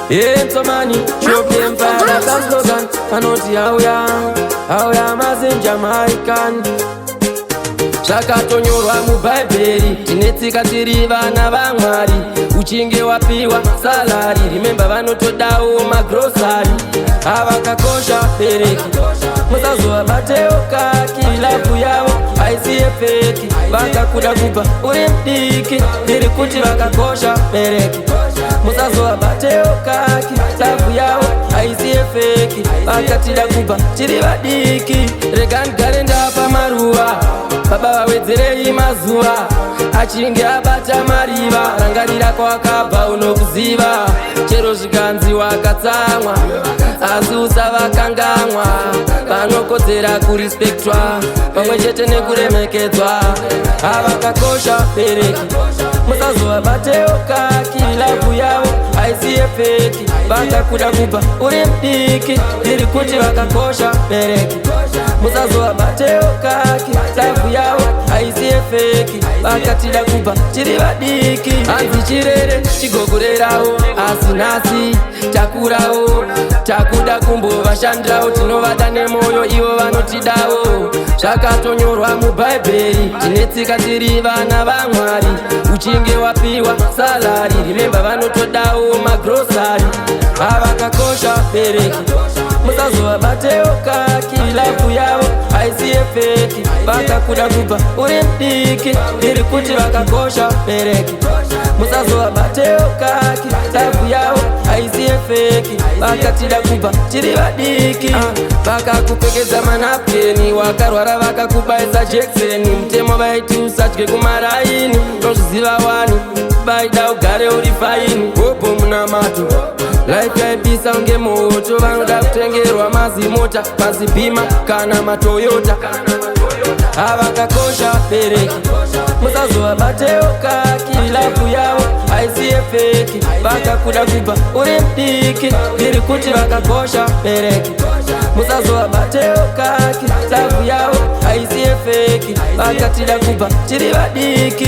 It's money, show them fire, that's slogan. I know the how ya mazin Jamaican. Zvakatonyorwa mubhaibheri, tinetsika tiri vana vaMwari. Uchinge wapiwa salary, remember vanotodawo magrosari. Havakakosha pereki, musazovabatewo kaki. Lavu yavo haisiye feki, vakakuda kubva uri mudiki. Ndiri kuti vakakosha pereki, musazovabatewo kaki. Lavu yavo haisiye feki, vakatida kubva tiri vadiki. Rega ndigare ndapa maruva, baba wawedzerei mazuva. Achinge abata mariva, rangarira kwakabva unokuziva. Chero zvikanzi wakatsamwa, asi usavakangamwa. Vanokodzera kurespektwa, pamwe chete nekuremekedzwa. Havakakosha pereki, musazovabatewo kaki. Lavu yavo haisiye feki, vakakuda kubva uri mudiki. Ndiri kuti vakakosha pereki, musazovabatewo kaki. Lavu yavo haisiye feki, vakatida kubva tiri vadiki. Hanzi chirere chigogorerawo, asi nhasi takurawo. Takuda kumbovashandirawo, tinovada nemoyo ivo vanotidawo. Zvakatonyorwa mubhaibheri, tinetsika tiri vana vaMwari. Uchinge wapiwa salary, remember vanotodawo magrosari. Havakakosha pereki, musazovabatewo kaki. Lavu yavo haisiye feki, vakakuda kubva uri mudiki. Ndiri kuti vakakosha pereki, musazovabatewo kaki. Lavu yavo haisiye feki, vakatida kubva tiri vadiki. Vakakupfekedza manapkeni, wakarwara vakakubaisa jekiseni. Mutemo vaiti usadye kumaraini, nozviziva wani. Baida ugare uri faini, hopo munamato. Life yaipisa unge moto, vanoda kutengerwa mazimota, mazibhima kana matoyota. Havakakosha pereki, musazovabatewo kaki. Lavu yavo haisiye feki, vakakuda kubva uri mudiki. Ndiri kuti vakakosha pereki, musazovabatewo kaki. Lavu yavo haisiye feki, vakatida kubva tiri vadiki.